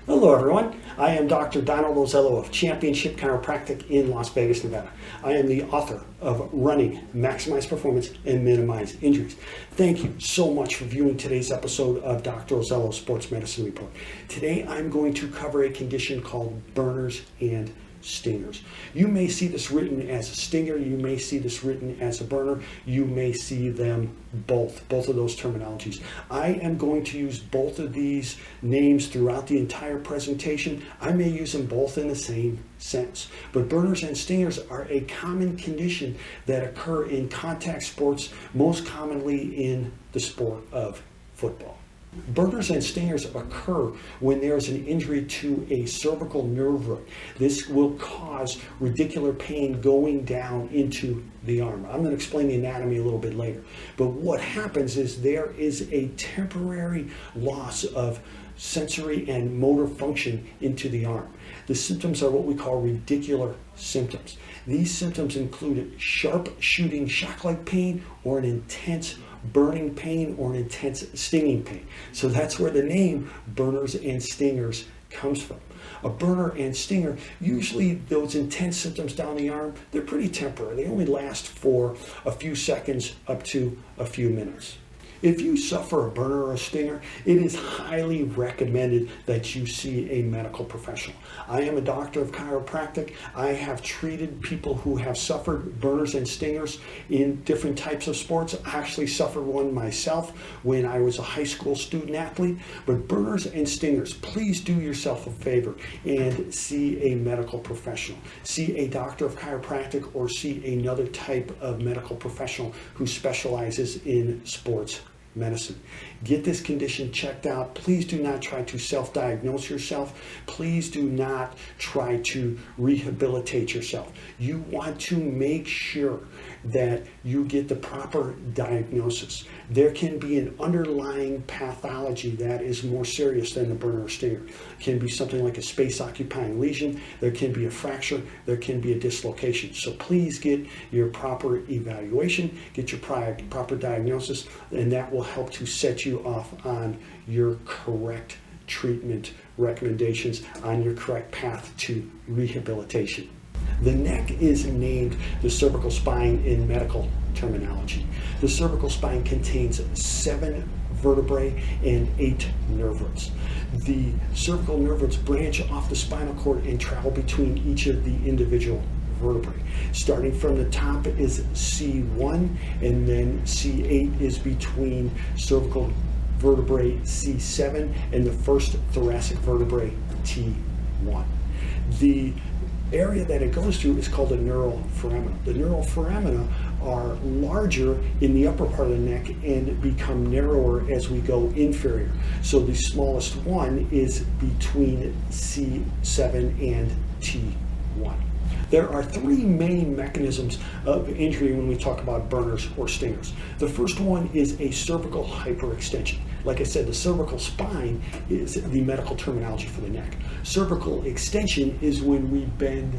Hello everyone, I am Dr. Donald Ozello of Championship Chiropractic in Las Vegas, Nevada. I am the author of Running, Maximize Performance, and Minimize Injuries. Thank you so much for viewing today's episode of Dr. Ozello's Sports Medicine Report. Today I'm going to cover a condition called burners and stingers. You may see this written as a stinger, you may see this written as a burner, you may see them both of those terminologies. I am going to use both of these names throughout the entire presentation. I may use them both in the same sense, but burners and stingers are a common condition that occur in contact sports, most commonly in the sport of football. Burners and stingers occur when there is an injury to a cervical nerve root. This will cause radicular pain going down into the arm. I'm going to explain the anatomy a little bit later. But what happens is there is a temporary loss of sensory and motor function into the arm. The symptoms are what we call radicular symptoms. These symptoms include sharp shooting shock-like pain or an intense burning pain or an intense stinging pain. So that's where the name burners and stingers comes from. A burner and stinger, usually those intense symptoms down the arm, they're pretty temporary. They only last for a few seconds up to a few minutes. If you suffer a burner or a stinger, it is highly recommended that you see a medical professional. I am a doctor of chiropractic. I have treated people who have suffered burners and stingers in different types of sports. I actually suffered one myself when I was a high school student athlete. But burners and stingers, please do yourself a favor and see a medical professional. See a doctor of chiropractic or see another type of medical professional who specializes in sports medicine. Get this condition checked out. Please do not try to self-diagnose yourself. Please do not try to rehabilitate yourself. You want to make sure that you get the proper diagnosis. There can be an underlying pathology that is more serious than the burner or stinger. It can be something like a space-occupying lesion. There can be a fracture. There can be a dislocation. So please get your proper evaluation, get your proper diagnosis, and that will help to set you off on your correct treatment recommendations, on your correct path to rehabilitation. The neck is named the cervical spine in medical terminology. The cervical spine contains 7 vertebrae and 8 nerve roots. The cervical nerve roots branch off the spinal cord and travel between each of the individual vertebrae. Starting from the top is C1, and then C8 is between cervical vertebrae C7 and the first thoracic vertebrae T1. The area that it goes through is called the neural foramina. The neural foramina are larger in the upper part of the neck and become narrower as we go inferior. So the smallest one is between C7 and T1. There are 3 main mechanisms of injury when we talk about burners or stingers. The first one is a cervical hyperextension. Like I said, the cervical spine is the medical terminology for the neck. Cervical extension is when we bend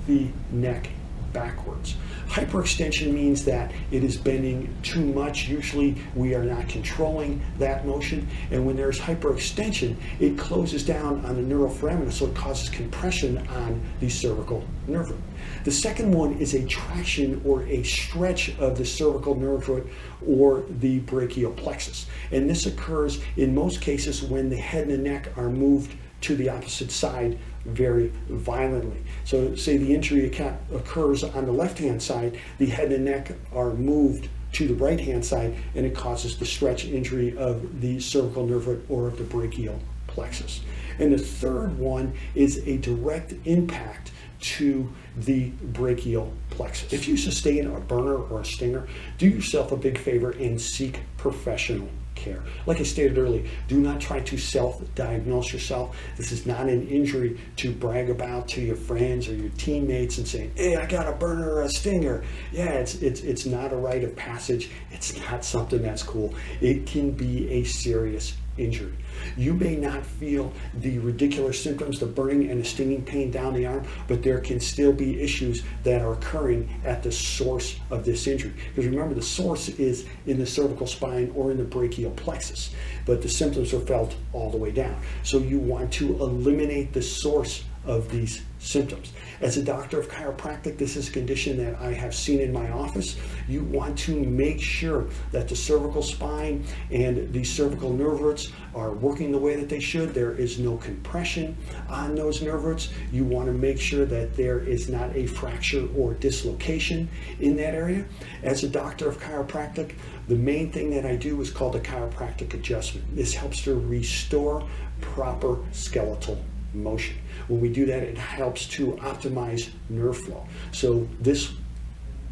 the neck backwards. Hyperextension means that it is bending too much. Usually we are not controlling that motion, and when there's hyperextension, it closes down on the neural foramina, so it causes compression on the cervical nerve root. The second one is a traction or a stretch of the cervical nerve root or the brachial plexus, and this occurs in most cases when the head and the neck are moved to the opposite side very violently. So say the injury occurs on the left-hand side, the head and neck are moved to the right-hand side, and it causes the stretch injury of the cervical nerve root or of the brachial plexus. And the third one is a direct impact to the brachial plexus. If you sustain a burner or a stinger, do yourself a big favor and seek professional care. Like I stated earlier, do not try to self-diagnose yourself. This is not an injury to brag about to your friends or your teammates and saying, hey, I got a burner or a stinger. Yeah, it's not a rite of passage. It's not something that's cool. It can be a serious injury. You may not feel the radicular symptoms, the burning and the stinging pain down the arm, but there can still be issues that are occurring at the source of this injury. Because remember, the source is in the cervical spine or in the brachial plexus, but the symptoms are felt all the way down. So you want to eliminate the source of these symptoms. As a doctor of chiropractic, this is a condition that I have seen in my office. You want to make sure that the cervical spine and the cervical nerve roots are working the way that they should. There is no compression on those nerve roots. You want to make sure that there is not a fracture or dislocation in that area. As a doctor of chiropractic, the main thing that I do is called the chiropractic adjustment. This helps to restore proper skeletal motion. When we do that, it helps to optimize nerve flow. So this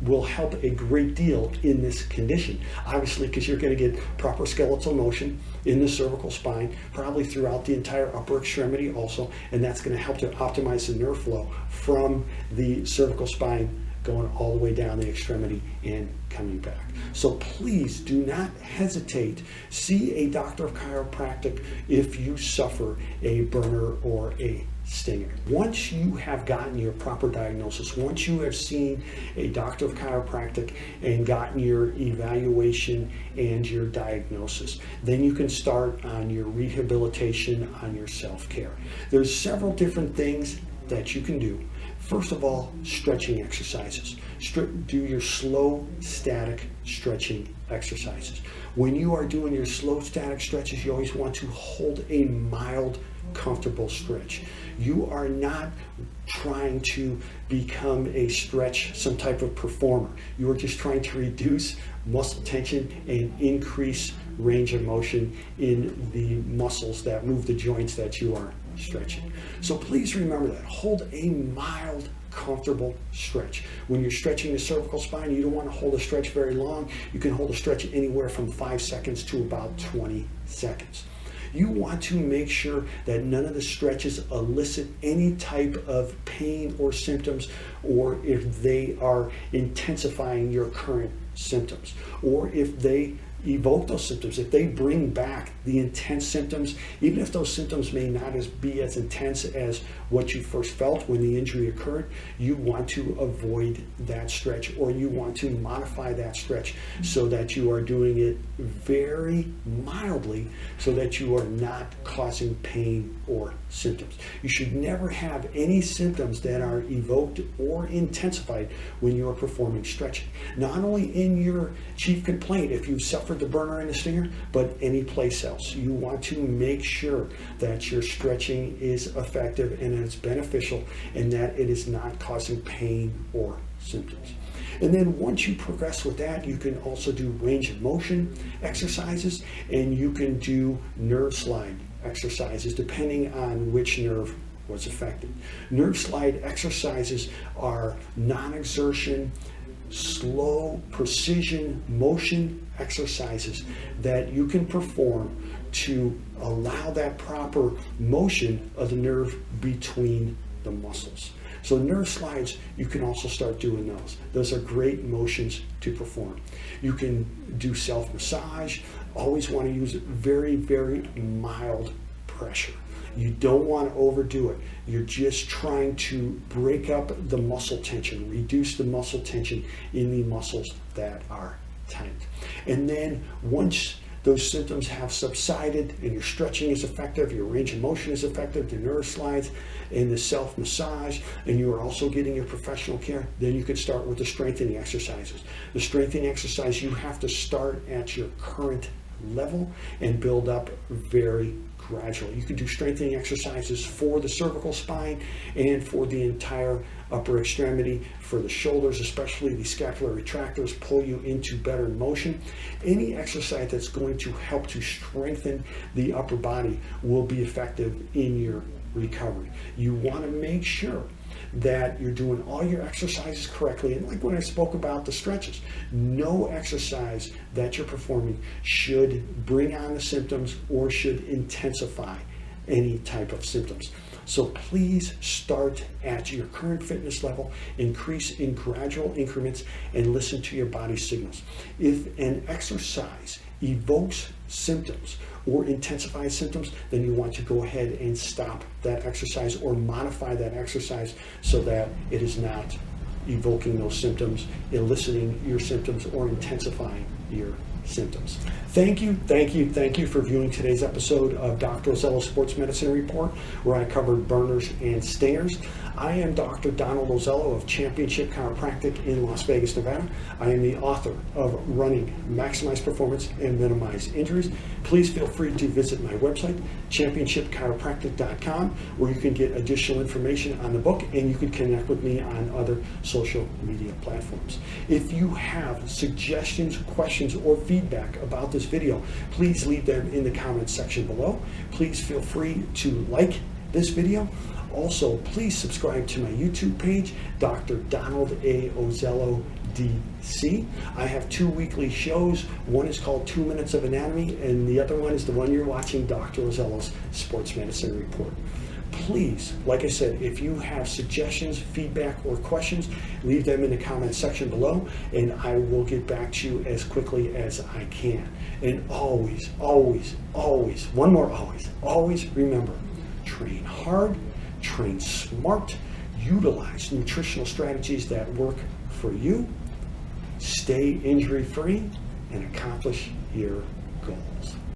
will help a great deal in this condition, obviously, because you're going to get proper skeletal motion in the cervical spine, probably throughout the entire upper extremity also, and that's going to help to optimize the nerve flow from the cervical spine going all the way down the extremity and coming back. So please do not hesitate. See a doctor of chiropractic if you suffer a burner or a stinger. Once you have gotten your proper diagnosis, once you have seen a doctor of chiropractic and gotten your evaluation and your diagnosis, then you can start on your rehabilitation, on your self-care. There's several different things that you can do. First of all, stretching exercises. Do your slow, static stretching exercises. When you are doing your slow, static stretches, you always want to hold a mild, comfortable stretch. You are not trying to become a stretch, some type of performer. You are just trying to reduce muscle tension and increase range of motion in the muscles that move the joints that you are stretching. So please remember that. Hold a mild, comfortable stretch. When you're stretching the cervical spine, you don't want to hold a stretch very long. You can hold a stretch anywhere from 5 seconds to about 20 seconds. You want to make sure that none of the stretches elicit any type of pain or symptoms, or if they are intensifying your current symptoms, or if they evoke those symptoms, if they bring back the intense symptoms, even if those symptoms may not be as intense as what you first felt when the injury occurred, you want to avoid that stretch, or you want to modify that stretch so that you are doing it very mildly so that you are not causing pain or symptoms. You should never have any symptoms that are evoked or intensified when you are performing stretching. Not only in your chief complaint, if you suffered the burner and the stinger, but any place else. You want to make sure that your stretching is effective and that it's beneficial and that it is not causing pain or symptoms. And then once you progress with that, you can also do range of motion exercises, and you can do nerve slide exercises depending on which nerve was affected. Nerve slide exercises are non-exertion, slow precision motion exercises that you can perform to allow that proper motion of the nerve between the muscles. So nerve slides, you can also start doing those. Those are great motions to perform. You can do self-massage. Always want to use very, very mild pressure. You don't want to overdo it. You're just trying to break up the muscle tension, reduce the muscle tension in the muscles that are tight. And then once those symptoms have subsided and your stretching is effective, your range of motion is effective, the nerve slides and the self-massage, and you are also getting your professional care, then you can start with the strengthening exercises. The strengthening exercise, you have to start at your current level and build up very gradually. You can do strengthening exercises for the cervical spine and for the entire upper extremity, for the shoulders, especially the scapular retractors, pull you into better motion. Any exercise that's going to help to strengthen the upper body will be effective in your recovery. You want to make sure that you're doing all your exercises correctly. And like when I spoke about the stretches, no exercise that you're performing should bring on the symptoms or should intensify any type of symptoms. So please start at your current fitness level, increase in gradual increments, and listen to your body signals. If an exercise evokes symptoms or intensifies symptoms, then you want to go ahead and stop that exercise or modify that exercise so that it is not evoking those symptoms, eliciting your symptoms, or intensifying your symptoms. Thank you for viewing today's episode of Dr. Ozello's Sports Medicine Report, where I covered burners and stingers. I am Dr. Donald Ozello of Championship Chiropractic in Las Vegas, Nevada. I am the author of Running, Maximize Performance, and Minimize Injuries. Please feel free to visit my website, championshipchiropractic.com, where you can get additional information on the book, and you can connect with me on other social media platforms. If you have suggestions, questions, or feedback about this video, please leave them in the comments section below. Please feel free to like this video. Also, please subscribe to my YouTube page, Dr. Donald A. Ozello, DC. I have 2 weekly shows. One is called 2 Minutes of Anatomy, and the other one is the one you're watching, Dr. Ozello's Sports Medicine Report. Please, like I said, if you have suggestions, feedback, or questions, leave them in the comments section below, and I will get back to you as quickly as I can. And always remember, train hard, train smart, utilize nutritional strategies that work for you, stay injury-free, and accomplish your goals.